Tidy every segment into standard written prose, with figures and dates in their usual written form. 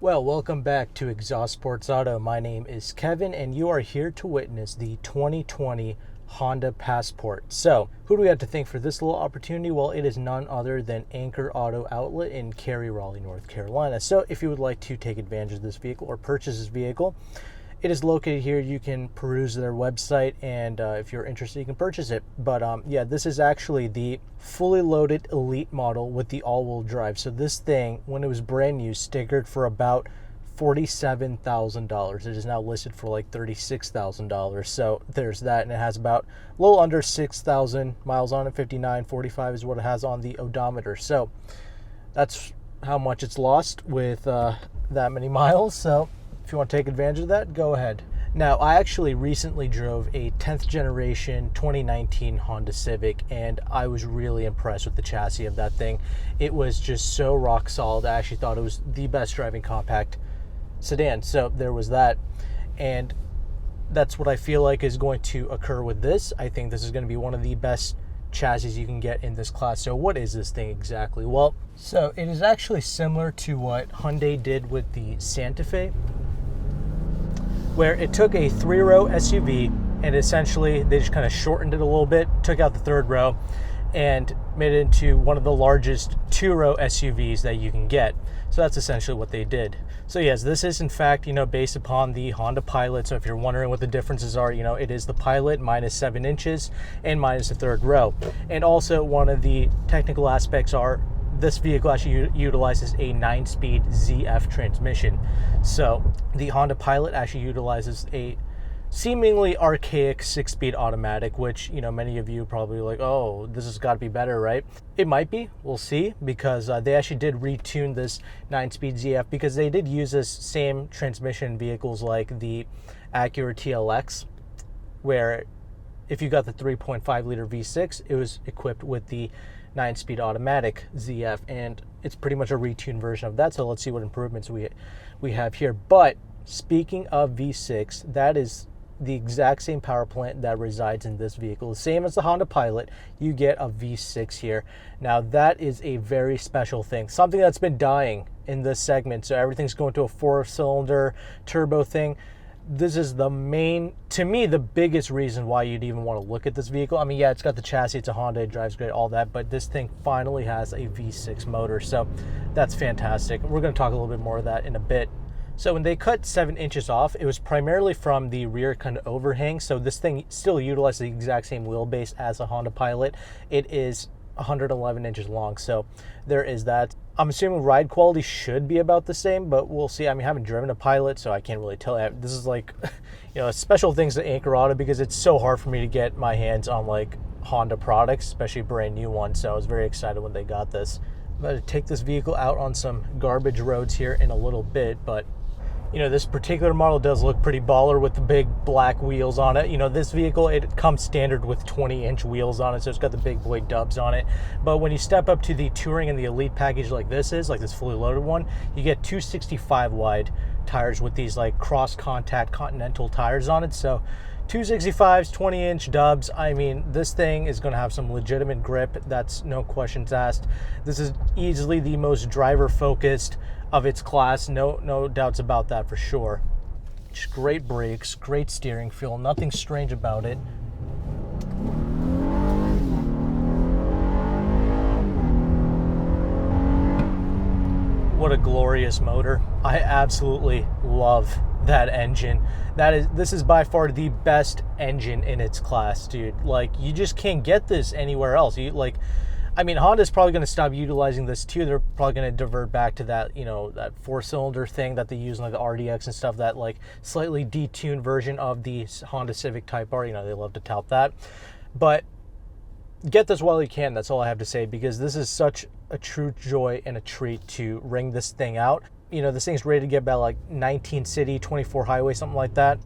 Well, welcome back to Exhaust Sports Auto. My name is Kevin, and you are here to witness the 2020 Honda Passport. So, who do we have to thank for this little opportunity? Well, it is none other than Anchor Auto Outlet in Cary, Raleigh, North Carolina. So, if you would like to take advantage of this vehicle or purchase this vehicle, it is located here. You can peruse their website, and if you're interested, you can purchase it. But yeah, this is actually the fully loaded Elite model with the all-wheel drive. So this thing, when it was brand new, stickered for about $47,000. It is now listed for like $36,000. So there's that, and it has about a little under 6,000 miles on it. 5945 is what it has on the odometer. So that's how much it's lost with that many miles. So if you want to take advantage of that, go ahead. Now, I actually recently drove a 10th generation 2019 Honda Civic, and I was really impressed with the chassis of that thing. It was just so rock solid. I actually thought it was the best driving compact sedan. So there was that. And that's what I feel like is going to occur with this. I think this is going to be one of the best chassis you can get in this class. So what is this thing exactly? Well, so it is actually similar to what Hyundai did with the Santa Fe, where it took a 3-row SUV and essentially they just kind of shortened it a little bit, took out the 3rd row, and made it into one of the largest 2-row SUVs that you can get. So that's essentially what they did. So yes, this is in fact, based upon the Honda Pilot. So if you're wondering what the differences are, it is the Pilot minus 7 inches and minus the 3rd row. And also one of the technical aspects are this vehicle actually utilizes a 9-speed ZF transmission. So the Honda Pilot actually utilizes a seemingly archaic 6-speed automatic, which, many of you probably like, oh, this has got to be better, right? It might be. We'll see, because they actually did retune this 9-speed ZF, because they did use this same transmission in vehicles like the Acura TLX, where if you got the 3.5 liter V6, it was equipped with the 9-speed automatic ZF, and it's pretty much a retuned version of that. So let's see what improvements we have here. But speaking of V6, that is the exact same power plant that resides in this vehicle. The same as the Honda Pilot, you get a V6 here. Now that is a very special thing, something that's been dying in this segment. So everything's going to a 4-cylinder turbo thing. This is the main, to me, the biggest reason why you'd even want to look at this vehicle. I mean, yeah, it's got the chassis, it's a Honda, it drives great, all that, but this thing finally has a V6 motor, so that's fantastic. We're going to talk a little bit more of that in a bit. So when they cut 7 inches off, it was primarily from the rear kind of overhang, so this thing still utilizes the exact same wheelbase as a Honda Pilot. It is 111 inches long, so there is that. I'm assuming ride quality should be about the same, but we'll see. I mean, I haven't driven a Pilot, so I can't really tell. This is like, special things to Anchor Auto, because it's so hard for me to get my hands on like Honda products, especially brand new ones. So I was very excited when they got this. I'm going to take this vehicle out on some garbage roads here in a little bit, but this particular model does look pretty baller with the big black wheels on it. This vehicle, it comes standard with 20-inch wheels on it, so it's got the big boy dubs on it. But when you step up to the Touring and the Elite package like this fully loaded one, you get 265 wide tires with these like cross-contact Continental tires on it. So 265s, 20-inch dubs. I mean, this thing is going to have some legitimate grip. That's no questions asked. This is easily the most driver-focused of its class. No doubts about that for sure. Just great brakes, great steering feel, nothing strange about it. What a glorious motor. I absolutely love that engine. This is by far the best engine in its class, dude. Like, you just can't get this anywhere else. Honda's probably going to stop utilizing this too. They're probably going to divert back to that, that 4-cylinder thing that they use in like the RDX and stuff, that like slightly detuned version of the Honda Civic Type R. They love to tout that. But get this while you can. That's all I have to say, because this is such a true joy and a treat to wring this thing out. This thing's ready to get about like 19 city, 24 highway, something like that.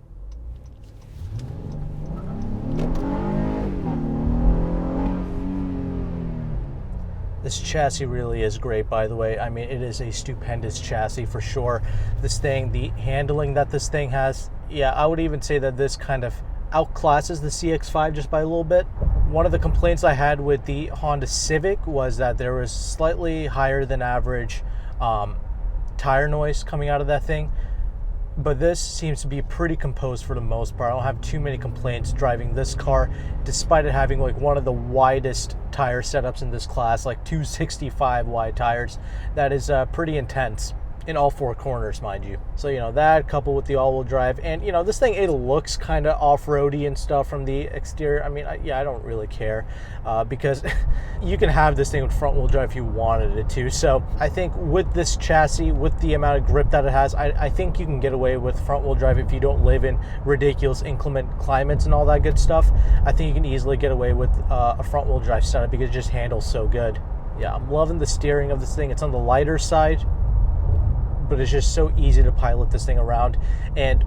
This chassis really is great, by the way. I mean, it is a stupendous chassis for sure. This thing, the handling that this thing has, yeah, I would even say that this kind of outclasses the CX-5 just by a little bit. One of the complaints I had with the Honda Civic was that there was slightly higher than average tire noise coming out of that thing. But this seems to be pretty composed for the most part. I don't have too many complaints driving this car, despite it having like one of the widest tire setups in this class, like 265 wide tires. That is pretty intense in all four corners, mind you. So, that coupled with the all-wheel drive, and, this thing, it looks kind of off-roady and stuff from the exterior. I mean, I don't really care because you can have this thing with front-wheel drive if you wanted it to. So I think with this chassis, with the amount of grip that it has, I think you can get away with front-wheel drive if you don't live in ridiculous inclement climates and all that good stuff. I think you can easily get away with a front-wheel drive setup because it just handles so good. Yeah, I'm loving the steering of this thing. It's on the lighter side, but it's just so easy to pilot this thing around, and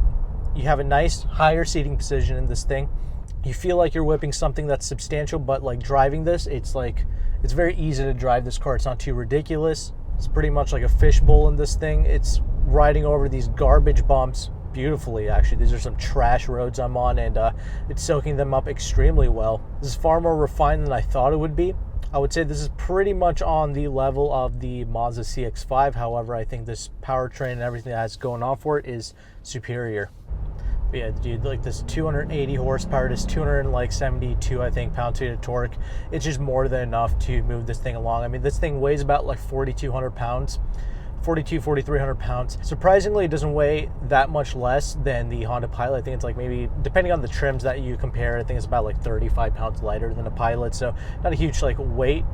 you have a nice higher seating position in this thing. You feel like you're whipping something that's substantial, but like driving this, it's very easy to drive this car. It's not too ridiculous. It's pretty much like a fishbowl in this thing. It's riding over these garbage bumps beautifully, actually. These are some trash roads I'm on, and it's soaking them up extremely well. This is far more refined than I thought it would be. I would say this is pretty much on the level of the Mazda CX-5. However, I think this powertrain and everything that's going on for it is superior. But yeah, dude, like this 280 horsepower, this 272, I think, pound-feet of torque. It's just more than enough to move this thing along. I mean, this thing weighs about like 4,200 pounds. 4,300 pounds. Surprisingly, it doesn't weigh that much less than the Honda Pilot. I think it's like maybe, depending on the trims that you compare, I think it's about like 35 pounds lighter than a Pilot. So not a huge like weight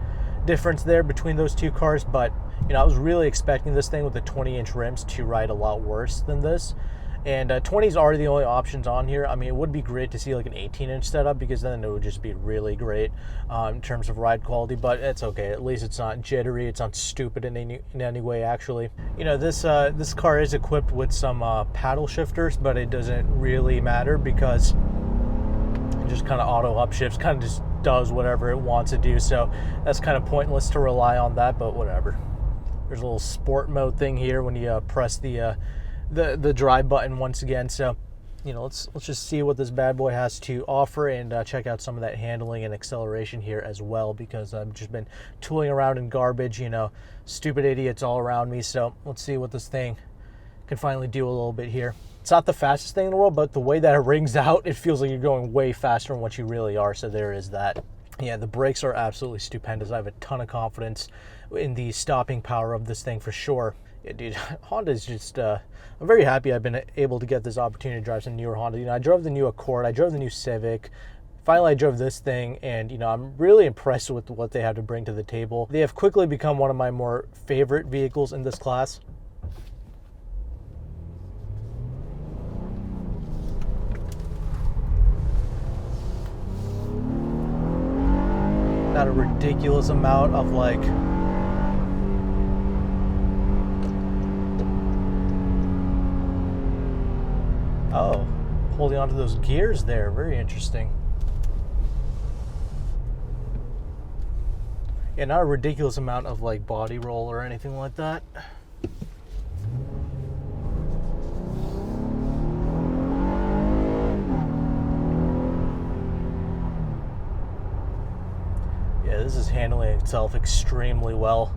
difference there between those two cars. But, I was really expecting this thing with the 20-inch rims to ride a lot worse than this. And 20s are the only options on here. I mean, it would be great to see like an 18-inch setup, because then it would just be really great in terms of ride quality, but it's okay. At least it's not jittery. It's not stupid in any way, actually. This car is equipped with some paddle shifters, but it doesn't really matter because it just kind of auto upshifts, kind of just does whatever it wants to do. So that's kind of pointless to rely on that, but whatever. There's a little sport mode thing here when you press the drive button once again. So let's just see what this bad boy has to offer, and check out some of that handling and acceleration here as well, because I've just been tooling around in garbage, stupid idiots all around me. So let's see what this thing can finally do a little bit here. It's not the fastest thing in the world, but the way that it rings out, it feels like you're going way faster than what you really are. So there is that. Yeah, the brakes are absolutely stupendous. I have a ton of confidence in the stopping power of this thing for sure. Yeah, dude, Honda's just, I'm very happy I've been able to get this opportunity to drive some newer Honda. I drove the new Accord, I drove the new Civic. Finally, I drove this thing, and, I'm really impressed with what they have to bring to the table. They have quickly become one of my more favorite vehicles in this class. Not a ridiculous amount of, like, oh, holding onto those gears there. Very interesting. Yeah, not a ridiculous amount of like body roll or anything like that. Yeah, this is handling itself extremely well.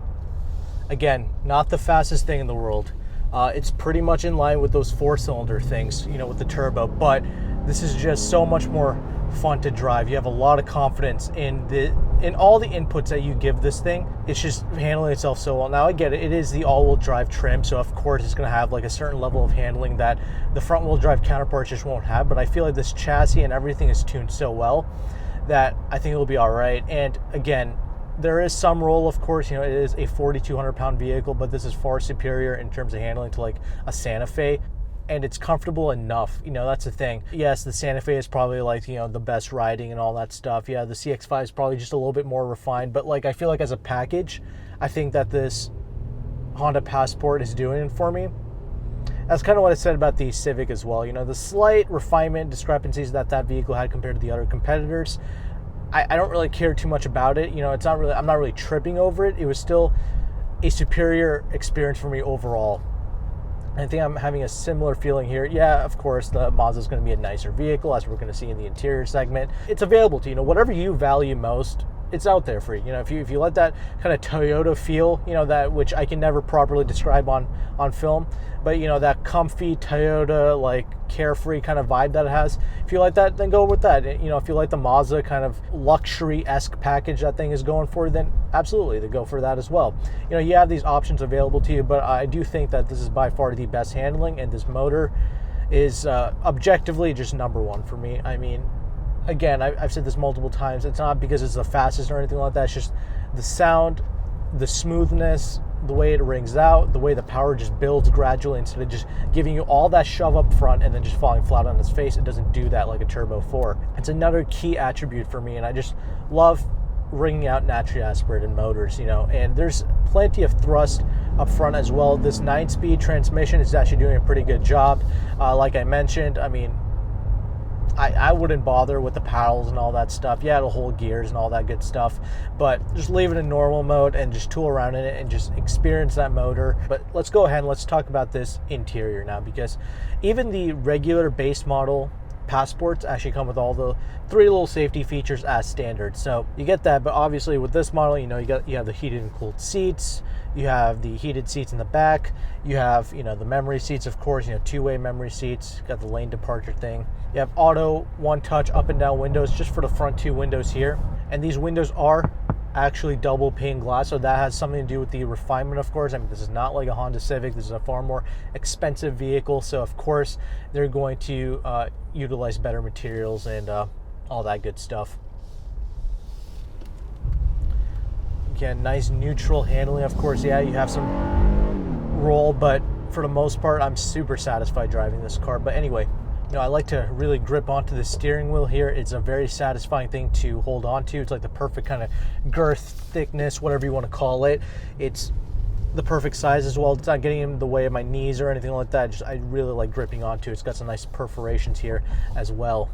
Again, not the fastest thing in the world. It's pretty much in line with those four-cylinder things, with the turbo, but this is just so much more fun to drive. You have a lot of confidence in all the inputs that you give this thing. It's just handling itself so well. Now, I get it. It is the all-wheel drive trim, so of course it's going to have like a certain level of handling that the front-wheel drive counterparts just won't have, but I feel like this chassis and everything is tuned so well that I think it'll be all right. And again, there is some roll, of course. It is a 4,200 pound vehicle, but this is far superior in terms of handling to like a Santa Fe, and it's comfortable enough. That's the thing. Yes, the Santa Fe is probably like, the best riding and all that stuff. Yeah, the CX-5 is probably just a little bit more refined, but like, I feel like as a package, I think that this Honda Passport is doing it for me. That's kind of what I said about the Civic as well. The slight refinement discrepancies that vehicle had compared to the other competitors, I don't really care too much about it. It's not really, I'm not really tripping over it. It was still a superior experience for me overall. I think I'm having a similar feeling here. Yeah, of course, the Mazda is going to be a nicer vehicle, as we're going to see in the interior segment. It's available to you. Whatever you value most it's out there for you. You know, if you let that kind of Toyota feel, you know, that which I can never properly describe on film, but you know, that comfy Toyota, like carefree kind of vibe that it has, if you like that, then go with that. You know, if you like the Mazda kind of luxury-esque package that thing is going for, then absolutely, then go for that as well. You know, you have these options available to you, but I do think that this is by far the best handling, and this motor is objectively just number one for me. I mean, again, I've said this multiple times. It's not because it's the fastest or anything like that. It's just the sound, the smoothness, the way it rings out, the way the power just builds gradually instead of just giving you all that shove up front and then just falling flat on its face. It doesn't do that like a Turbo 4. It's another key attribute for me, and I just love ringing out naturally aspirated motors, you know, and there's plenty of thrust up front as well. This 9-speed transmission is actually doing a pretty good job. Like I mentioned, I mean, I wouldn't bother with the paddles and all that stuff. Yeah, it'll hold gears and all that good stuff, but just leave it in normal mode and just tool around in it and just experience that motor. But let's go ahead and let's talk about this interior now, because even the regular base model Passports actually come with all the 3 little safety features as standard. So you get that, but obviously with this model, you know, you have the heated and cooled seats, you have the heated seats in the back, you have, you know, the memory seats, of course, you know, 2-way memory seats, got the lane departure thing. You have auto one-touch up and down windows just for the front 2 windows here. And these windows are actually double pane glass, so that has something to do with the refinement, of course. I mean, this is not like a Honda Civic. This is a far more expensive vehicle, so of course they're going to utilize better materials and all that good stuff. Again, nice neutral handling, of course. Yeah, you have some roll, but for the most part, I'm super satisfied driving this car. But anyway, you know, I like to really grip onto the steering wheel here. It's a very satisfying thing to hold on to. It's like the perfect kind of girth, thickness, whatever you want to call it. It's the perfect size as well. It's not getting in the way of my knees or anything like that. I really like gripping onto it. It's got some nice perforations here as well,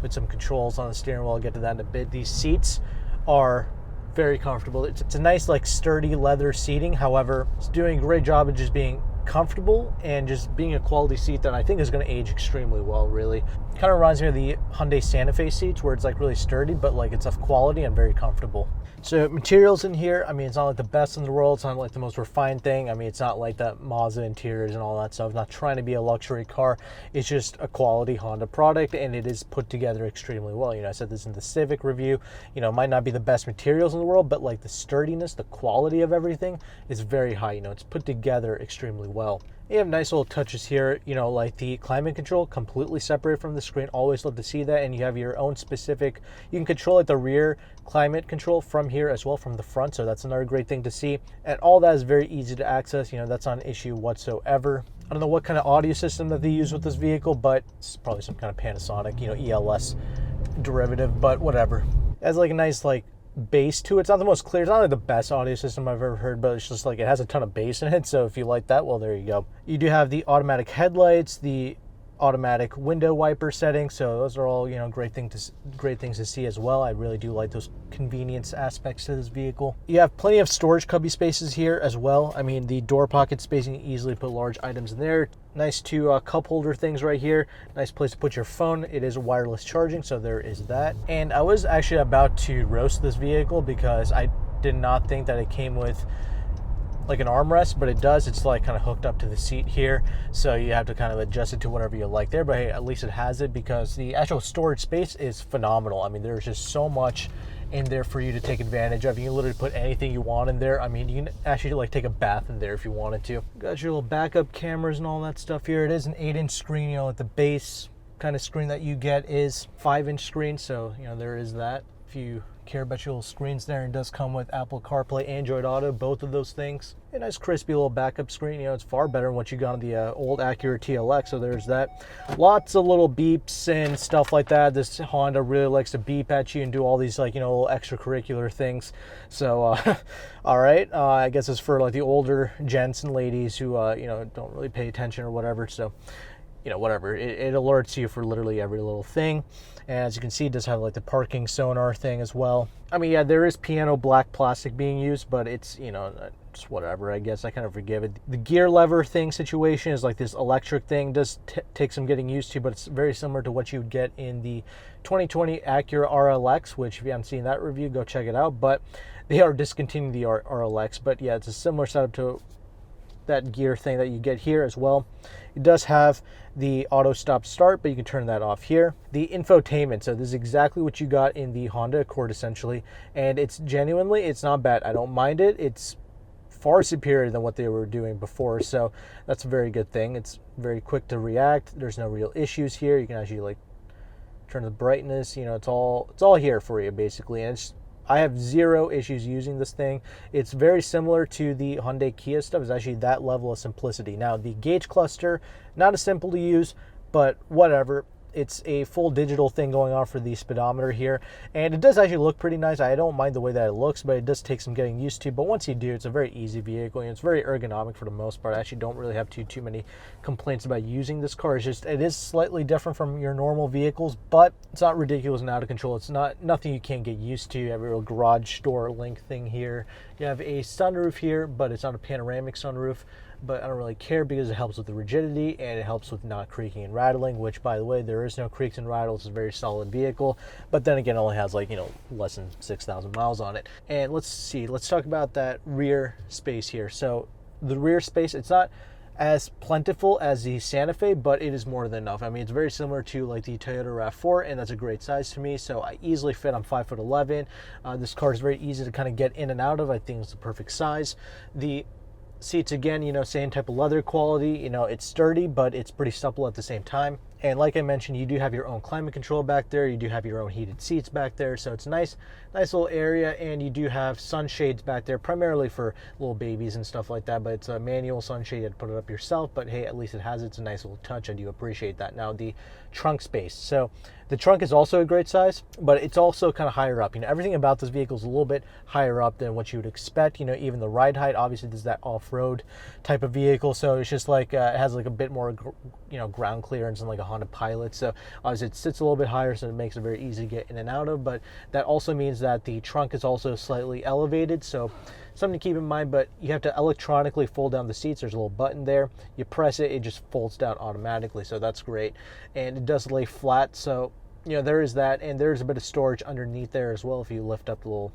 with some controls on the steering wheel. I'll get to that in a bit. These seats are very comfortable. It's a nice, like, sturdy leather seating. However, it's doing a great job of just being comfortable and just being a quality seat that I think is going to age extremely well, really. Kind of reminds me of the Hyundai Santa Fe seats, where it's like really sturdy, but like it's of quality and very comfortable. So materials in here, I mean, it's not like the best in the world. It's not like the most refined thing. I mean, it's not like that Mazda interiors and all that stuff. It's not trying to be a luxury car. It's just a quality Honda product, and it is put together extremely well. You know, I said this in the Civic review. You know, it might not be the best materials in the world, but like the sturdiness, the quality of everything is very high. You know, it's put together extremely well. You have nice little touches here, you know, like the climate control completely separate from the screen. Always love to see that. And you have your own specific, you can control like the rear climate control from here as well, from the front. So that's another great thing to see. And all that is very easy to access. You know, that's not an issue whatsoever. I don't know what kind of audio system that they use with this vehicle, but it's probably some kind of Panasonic, you know, ELS derivative, but whatever. It has like a nice, like, bass to it. It's not the most clear, it's not like the best audio system I've ever heard, but it's just like it has a ton of bass in it. So if you like that, well, there you go. You do have the automatic headlights, the automatic window wiper setting, so those are all, you know, great things to see as well. I really do like those convenience aspects to this vehicle. You have plenty of storage cubby spaces here as well. I mean, the door pocket space, you can easily put large items in there. Nice 2 cup holder things right here. Nice place to put your phone. It is wireless charging, so there is that. And I was actually about to roast this vehicle because I did not think that it came with like an armrest, but it does. It's like kind of hooked up to the seat here, so you have to kind of adjust it to whatever you like there. But hey, at least it has it, because the actual storage space is phenomenal. I mean, there's just so much in there for you to take advantage of. You can literally put anything you want in there. I mean, you can actually like take a bath in there if you wanted to. Got your little backup cameras and all that stuff here. It is an 8-inch screen. You know, at the base kind of screen that you get is 5-inch screen, so you know, there is that. If you care about your little screens there, and does come with Apple CarPlay, Android Auto, both of those things. A nice crispy little backup screen. You know, it's far better than what you got on the old Acura TLX, so there's that. Lots of little beeps and stuff like that. This Honda really likes to beep at you and do all these, like, you know, little extracurricular things. So all right, I guess it's for like the older gents and ladies who you know, don't really pay attention or whatever. So, you know, whatever, it alerts you for literally every little thing. And as you can see, it does have like the parking sonar thing as well. I mean, yeah, there is piano black plastic being used, but it's, you know, just whatever, I guess. I kind of forgive it. The gear lever thing situation is like this electric thing. Does take some getting used to, but it's very similar to what you would get in the 2020 Acura RLX, which if you haven't seen that review, go check it out. But they are discontinuing the RLX. But yeah, it's a similar setup to that gear thing that you get here as well. It does have the auto stop start, but you can turn that off here. The infotainment, so this is exactly what you got in the Honda Accord essentially, and it's not bad. I don't mind it. It's far superior than what they were doing before, so that's a very good thing. It's very quick to react. There's no real issues here. You can actually like turn the brightness, you know, it's all here for you basically, and I have zero issues using this thing. It's very similar to the Hyundai Kia stuff. It's actually that level of simplicity. Now, the gauge cluster, not as simple to use, but whatever. It's a full digital thing going on for the speedometer here, and it does actually look pretty nice. I don't mind the way that it looks, but it does take some getting used to. But once you do, it's a very easy vehicle, and it's very ergonomic for the most part. I actually don't really have too many complaints about using this car. It's just, it is slightly different from your normal vehicles, but it's not ridiculous and out of control. It's nothing you can't get used to. You have a real garage door link thing here. You have a sunroof here, but it's not a panoramic sunroof. But I don't really care because it helps with the rigidity and it helps with not creaking and rattling, which, by the way, there is no creaks and rattles. It's a very solid vehicle, but then again, it only has like, you know, less than 6,000 miles on it. And let's talk about that rear space here. So the rear space, it's not as plentiful as the Santa Fe, but it is more than enough. I mean, it's very similar to like the Toyota RAV4, and that's a great size to me. So I easily fit. I'm 5'11". This car is very easy to kind of get in and out of. I think it's the perfect size. The seats, again, you know, same type of leather quality. You know, it's sturdy, but it's pretty supple at the same time. And like I mentioned, you do have your own climate control back there. You do have your own heated seats back there. So it's a nice little area. And you do have sunshades back there, primarily for little babies and stuff like that. But it's a manual sunshade. You have to put it up yourself. But hey, at least it has it. It's a nice little touch. I do appreciate that. Now, the trunk space. So the trunk is also a great size, but it's also kind of higher up. You know, everything about this vehicle is a little bit higher up than what you would expect. You know, even the ride height, obviously this is that off-road type of vehicle. So it's just like, it has like a bit more, you know, ground clearance than like a Honda Pilot. So obviously it sits a little bit higher, so it makes it very easy to get in and out of. But that also means that the trunk is also slightly elevated. So something to keep in mind, but you have to electronically fold down the seats. There's a little button there. You press it, it just folds down automatically. So that's great. And it does lay flat. So, you know, there is that. And there's a bit of storage underneath there as well if you lift up the little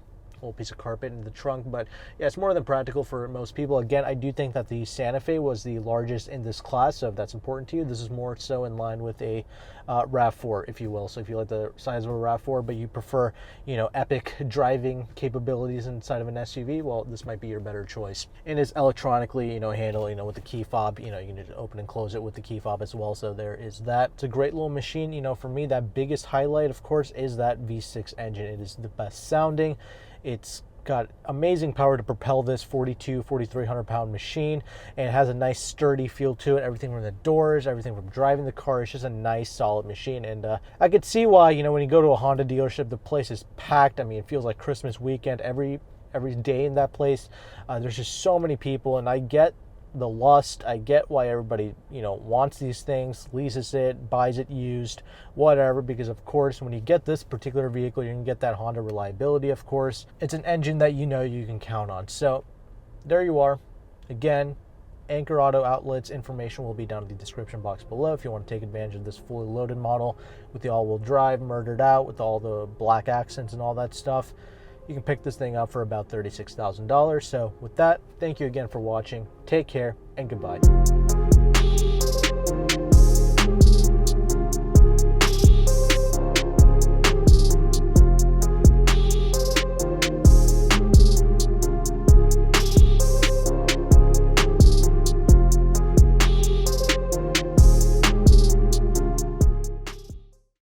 piece of carpet in the trunk. But yeah, it's more than practical for most people. Again, I do think that the Santa Fe was the largest in this class, so if that's important to you, this is more so in line with a RAV4, if you will. So if you like the size of a RAV4 but you prefer, you know, epic driving capabilities inside of an SUV, well, this might be your better choice. And it's electronically, you know, handled, you know, with the key fob. You know, you can just open and close it with the key fob as well. So there is that. It's a great little machine. You know, for me, that biggest highlight, of course, is that V6 engine. It is the best sounding. It's got amazing power to propel this 4,300 pound machine, and it has a nice sturdy feel to it. Everything from the doors, everything from driving the car, it's just a nice solid machine. And I could see why, you know, when you go to a Honda dealership, the place is packed. I mean, it feels like Christmas weekend every day in that place. There's just so many people, and I get the lust. I get why everybody, you know, wants these things, leases it, buys it used, whatever, because of course when you get this particular vehicle, you can get that Honda reliability. Of course, it's an engine that you know you can count on. So there you are. Again, Anchor Auto Outlets information will be down in the description box below if you want to take advantage of this fully loaded model with the all-wheel drive, murdered out with all the black accents and all that stuff. You can pick this thing up for about $36,000. So with that, thank you again for watching. Take care and goodbye.